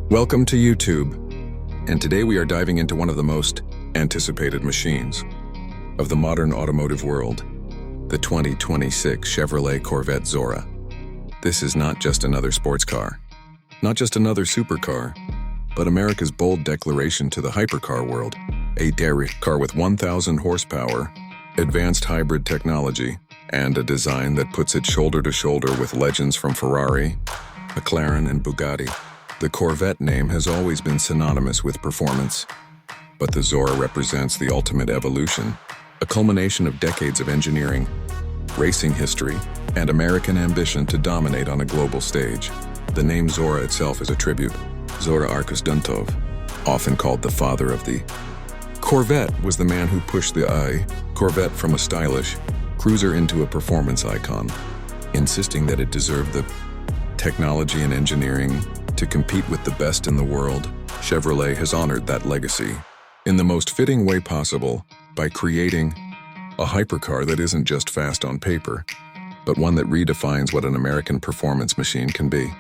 Welcome to YouTube, and today we are diving into one of the most anticipated machines of the modern automotive world, the 2026 Chevrolet Corvette Zora. This is not just another sports car, not just another supercar, but America's bold declaration to the hypercar world, a dairy car with 1,000 horsepower, advanced hybrid technology, and a design that puts it shoulder to shoulder with legends from Ferrari, McLaren, and Bugatti. The Corvette name has always been synonymous with performance, but the Zora represents the ultimate evolution, a culmination of decades of engineering, racing history, and American ambition to dominate on a global stage. The name Zora itself is a tribute. Zora Arkus-Duntov, often called the father of the Corvette, was the man who pushed the Corvette from a stylish cruiser into a performance icon, insisting that it deserved the technology and engineering to compete with the best in the world. Chevrolet has honored that legacy in the most fitting way possible by creating a hypercar that isn't just fast on paper, but one that redefines what an American performance machine can be.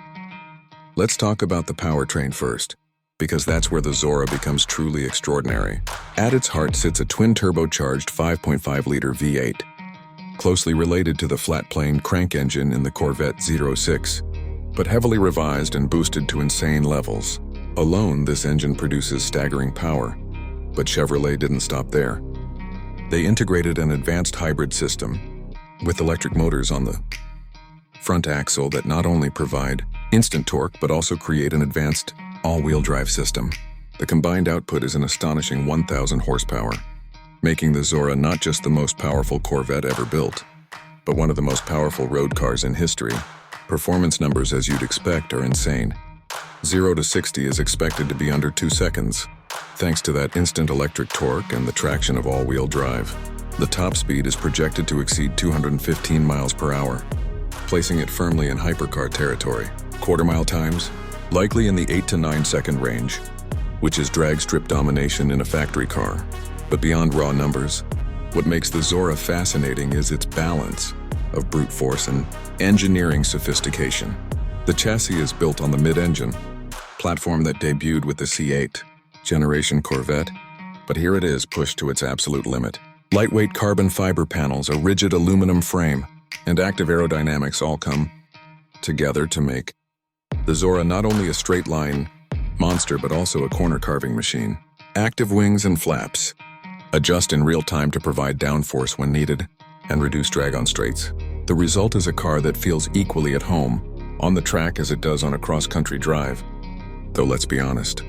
Let's talk about the powertrain first, because that's where the Zora becomes truly extraordinary. At its heart sits a twin-turbocharged 5.5-liter V8, closely related to the flat-plane crank engine in the Corvette 06, but heavily revised and boosted to insane levels. Alone, this engine produces staggering power, but Chevrolet didn't stop there. They integrated an advanced hybrid system with electric motors on the front axle that not only provide instant torque but also create an advanced all-wheel drive system. The combined output is an astonishing 1,000 horsepower, making the Zora not just the most powerful Corvette ever built, but one of the most powerful road cars in history. Performance numbers, as you'd expect, are insane. 0 to 60 is expected to be under 2 seconds, thanks to that instant electric torque and the traction of all-wheel drive. The top speed is projected to exceed 215 miles per hour, placing it firmly in hypercar territory. Quarter-mile times, likely in the 8 to 9 second range, which is drag strip domination in a factory car. But beyond raw numbers, what makes the Zora fascinating is its balance of brute force and engineering sophistication. The chassis is built on the mid-engine platform that debuted with the C8 generation Corvette, but here it is pushed to its absolute limit. Lightweight carbon fiber panels, a rigid aluminum frame, and active aerodynamics all come together to make the Zora not only a straight-line monster but also a corner-carving machine. Active wings and flaps adjust in real time to provide downforce when needed and reduce drag on straights. The result is a car that feels equally at home on the track as it does on a cross-country drive. Though let's be honest,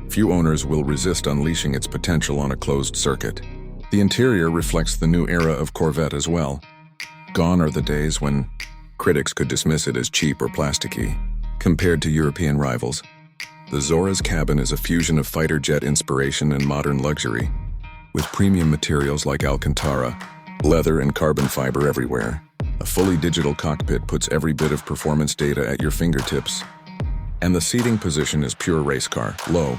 few owners will resist unleashing its potential on a closed circuit. The interior reflects the new era of Corvette as well. Gone are the days when critics could dismiss it as cheap or plasticky. Compared to European rivals, the Zora's cabin is a fusion of fighter jet inspiration and modern luxury, with premium materials like Alcantara, leather, and carbon fiber everywhere. A fully digital cockpit puts every bit of performance data at your fingertips. And the seating position is pure race car, low,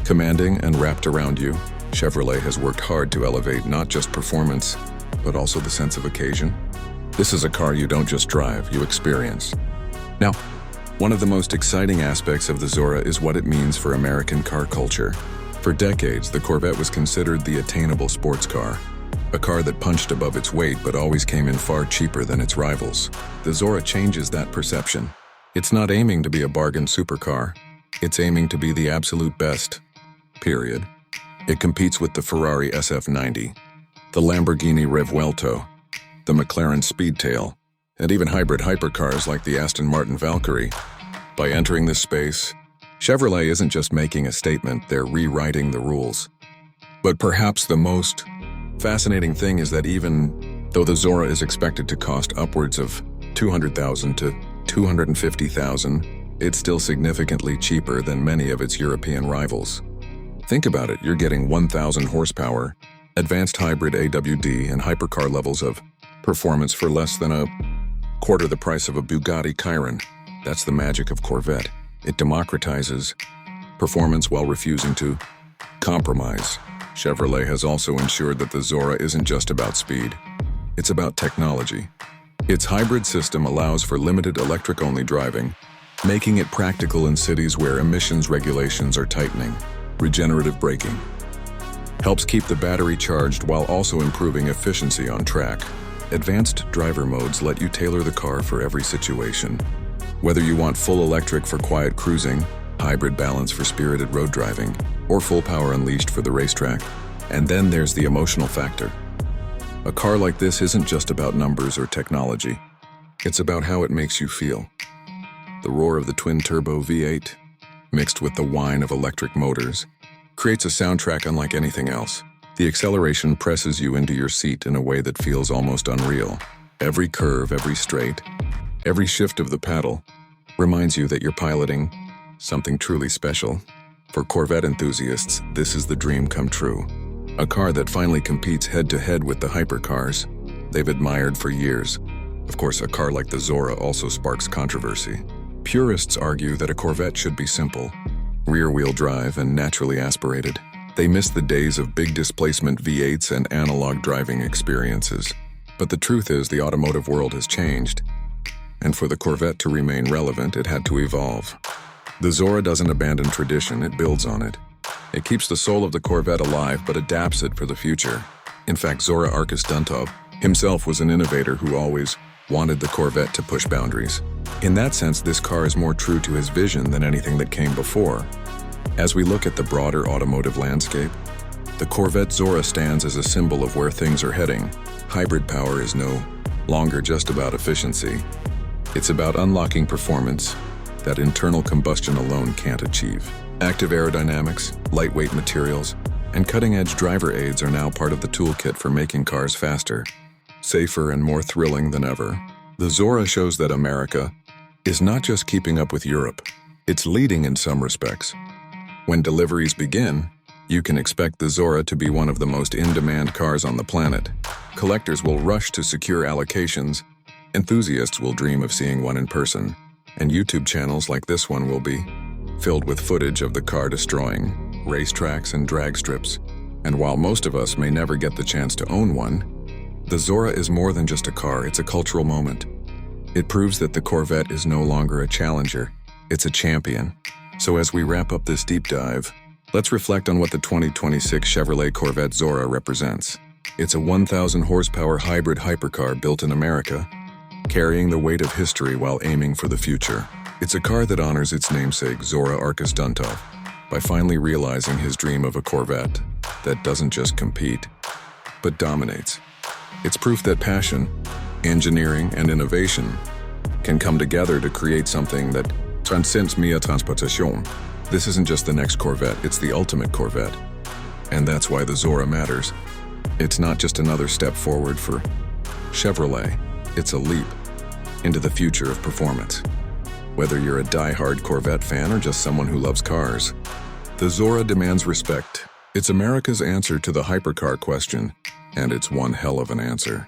commanding, and wrapped around you. Chevrolet has worked hard to elevate not just performance, but also the sense of occasion. This is a car you don't just drive, you experience. Now, one of the most exciting aspects of the Zora is what it means for American car culture. For decades, the Corvette was considered the attainable sports car, a car that punched above its weight but always came in far cheaper than its rivals. The Zora changes that perception. It's not aiming to be a bargain supercar. It's aiming to be the absolute best, period. It competes with the Ferrari SF90, the Lamborghini Revuelto, the McLaren Speedtail, and even hybrid hypercars like the Aston Martin Valkyrie. By entering this space, Chevrolet isn't just making a statement, they're rewriting the rules. But perhaps the most fascinating thing is that even though the Zora is expected to cost upwards of $200,000 to $250,000, it's still significantly cheaper than many of its European rivals. Think about it, you're getting 1,000 horsepower, advanced hybrid AWD, and hypercar levels of performance for less than a quarter the price of a Bugatti Chiron. That's the magic of Corvette. It democratizes performance while refusing to compromise. Chevrolet has also ensured that the Zora isn't just about speed, it's about technology. Its hybrid system allows for limited electric-only driving, making it practical in cities where emissions regulations are tightening. Regenerative braking helps keep the battery charged while also improving efficiency on track. Advanced driver modes let you tailor the car for every situation. Whether you want full electric for quiet cruising, hybrid balance for spirited road driving, or full power unleashed for the racetrack. And then there's the emotional factor. A car like this isn't just about numbers or technology. It's about how it makes you feel. The roar of the twin-turbo V8, mixed with the whine of electric motors, creates a soundtrack unlike anything else. The acceleration presses you into your seat in a way that feels almost unreal. Every curve, every straight, every shift of the paddle reminds you that you're piloting something truly special. For Corvette enthusiasts, this is the dream come true. A car that finally competes head-to-head with the hypercars they've admired for years. Of course, a car like the Zora also sparks controversy. Purists argue that a Corvette should be simple, rear-wheel drive and naturally aspirated. They miss the days of big displacement V8s and analog driving experiences. But the truth is, the automotive world has changed. And for the Corvette to remain relevant, it had to evolve. The Zora doesn't abandon tradition, it builds on it. It keeps the soul of the Corvette alive, but adapts it for the future. In fact, Zora Arkus Duntov himself was an innovator who always wanted the Corvette to push boundaries. In that sense, this car is more true to his vision than anything that came before. As we look at the broader automotive landscape, the Corvette Zora stands as a symbol of where things are heading. Hybrid power is no longer just about efficiency. It's about unlocking performance that internal combustion alone can't achieve. Active aerodynamics, lightweight materials, and cutting-edge driver aids are now part of the toolkit for making cars faster, safer, and more thrilling than ever. The Zora shows that America is not just keeping up with Europe, it's leading in some respects. When deliveries begin, you can expect the Zora to be one of the most in-demand cars on the planet. Collectors will rush to secure allocations, enthusiasts will dream of seeing one in person, and YouTube channels like this one will be filled with footage of the car destroying racetracks and drag strips. And while most of us may never get the chance to own one, the Zora is more than just a car, it's a cultural moment. It proves that the Corvette is no longer a challenger, it's a champion. So as we wrap up this deep dive, let's reflect on what the 2026 Chevrolet Corvette Zora represents. It's a 1,000 horsepower hybrid hypercar built in America, carrying the weight of history while aiming for the future. It's a car that honors its namesake, Zora Arkus Duntov, by finally realizing his dream of a Corvette that doesn't just compete, but dominates. It's proof that passion, engineering, and innovation can come together to create something that transcends mere transportation. This isn't just the next Corvette, it's the ultimate Corvette. And that's why the Zora matters. It's not just another step forward for Chevrolet, it's a leap into the future of performance. Whether you're a die-hard Corvette fan or just someone who loves cars, the Zora demands respect. It's America's answer to the hypercar question, and it's one hell of an answer.